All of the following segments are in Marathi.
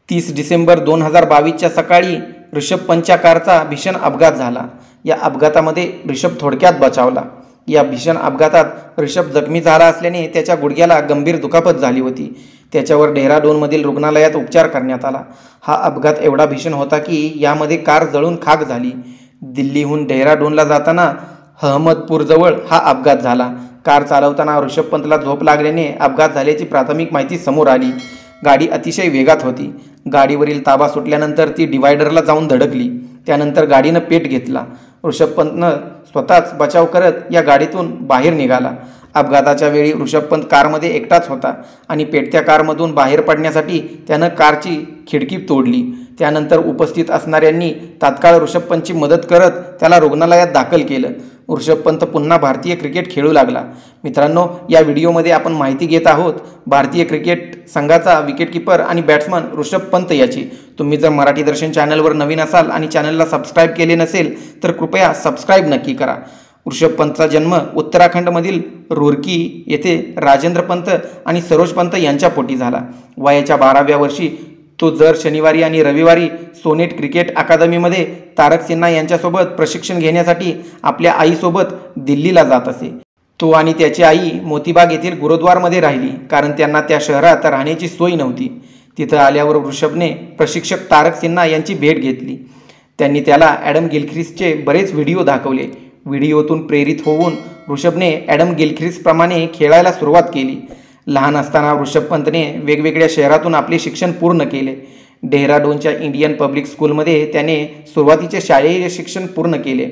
30 डिसेंबर 2022च्या सकाळी ऋषभ पंतच्या कारचा भीषण अपघात झाला। या अपघातामध्ये ऋषभ थोडक्यात बचावला। या भीषण अपघातात ऋषभ जखमी झाला असल्याने त्याच्या गुडघ्याला गंभीर दुखापत झाली होती। त्याच्यावर डेहराडूनमधील रुग्णालयात उपचार करण्यात आला। हा अपघात एवढा भीषण होता की यामध्ये कार जळून खाक झाली। दिल्लीहून डेहराडूनला जाताना अहमदपूरजवळ हा अपघात झाला। कार चालवताना ऋषभ पंतला झोप लागल्याने अपघात झाल्याची प्राथमिक माहिती समोर आली। गाडी अतिशय वेगात होती। गाडीवरील ताबा सुटल्यानंतर ती डिवायडरला जाऊन धडकली। त्यानंतर गाडीनं पेट घेतला। ऋषभ पंतनं स्वतःच बचाव करत या गाडीतून बाहेर निघाला। अपघाताच्या वेळी ऋषभ पंत कारमध्ये एकटाच होता आणि पेटत्या कारमधून बाहेर पडण्यासाठी त्यानं कारची खिडकी तोडली। त्यानंतर उपस्थित असणाऱ्यांनी तात्काळ ऋषभ पंतची मदत करत त्याला रुग्णालयात दाखल केलं। ऋषभ पंत पुन्हा भारतीय क्रिकेट खेळू लागला। मित्रांनो, या व्हिडिओमध्ये आपण माहिती घेत आहोत भारतीय क्रिकेट संघाचा विकेटकीपर आणि बॅट्समन ऋषभ पंत याची। तुम्ही जर मराठी दर्शन चॅनलवर नवीन असाल आणि चॅनलला सबस्क्राईब केले नसेल तर कृपया सबस्क्राईब नक्की करा। ऋषभ पंतचा जन्म उत्तराखंडमधील रुरकी येथे राजेंद्र पंत आणि सरोज पंत यांच्या पोटी झाला। वयाच्या 12व्या वर्षी तो दर शनिवारी आणि रविवारी सोनेट क्रिकेट अकादमीमध्ये तारक सिन्हा यांच्यासोबत प्रशिक्षण घेण्यासाठी आपल्या आईसोबत दिल्लीला जात असे। तो आणि त्याची आई मोतीबाग येथील गुरुद्वारमध्ये राहिली, कारण त्यांना त्या शहरात राहण्याची सोय नव्हती। तिथं आल्यावर ऋषभने प्रशिक्षक तारक सिन्हा यांची भेट घेतली। त्यांनी त्याला ॲडम गिलख्रिस्टचे बरेच व्हिडिओ दाखवले। व्हिडिओतून प्रेरित होऊन ऋषभने ॲडम गिलख्रिस्टप्रमाणे खेळायला सुरुवात केली। लहान असताना ऋषभ पंतने वेगवेगळ्या शहरातून आपले शिक्षण पूर्ण केले। डेहराडूनच्या इंडियन पब्लिक स्कूलमध्ये त्याने सुरुवातीचे शालेय शिक्षण पूर्ण केले।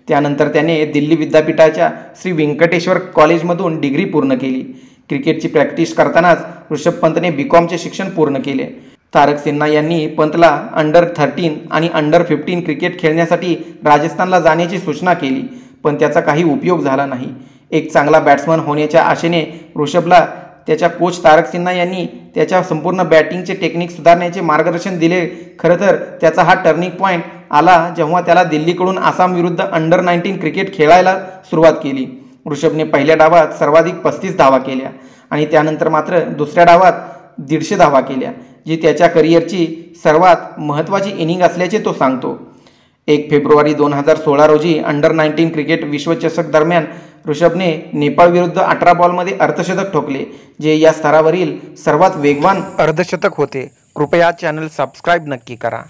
त्यानंतर त्याने दिल्ली विद्यापीठाच्या श्री व्यंकटेश्वर कॉलेजमधून डिग्री पूर्ण केली। क्रिकेटची प्रॅक्टिस करतानाच ऋषभ पंतने बीकॉमचे शिक्षण पूर्ण केले। तारक सिन्हा यांनी पंतला अंडर 13 आणि अंडर 15 क्रिकेट खेळण्यासाठी राजस्थानला जाण्याची सूचना केली, पण त्याचा काही उपयोग झाला नाही। एक चांगला बॅट्समन होण्याच्या आशेने ऋषभला त्याच्या कोच तारक सिन्हा यांनी त्याच्या संपूर्ण बॅटिंगचे टेक्निक सुधारण्याचे मार्गदर्शन दिले। खरं तर त्याचा हा टर्निंग पॉईंट आला जेव्हा त्याला दिल्लीकडून आसाम विरुद्ध अंडर 19 क्रिकेट खेळायला सुरुवात केली। ऋषभने पहिल्या डावात सर्वाधिक 35 धावा केल्या आणि त्यानंतर मात्र दुसऱ्या डावात 150 धावा केल्या, जी त्याच्या करिअरची सर्वात महत्त्वाची इनिंग असल्याचे तो सांगतो। 1 फेब्रुवारी 2016 रोजी अंडर 19 क्रिकेट विश्वचषक दरम्यान ऋषभने नेपाळ विरुद्ध 18 बॉलमध्ये अर्धशतक ठोकले, जे या स्तरावरील सर्वात वेगवान अर्धशतक होते। कृपया चॅनल सबस्क्राईब नक्की करा।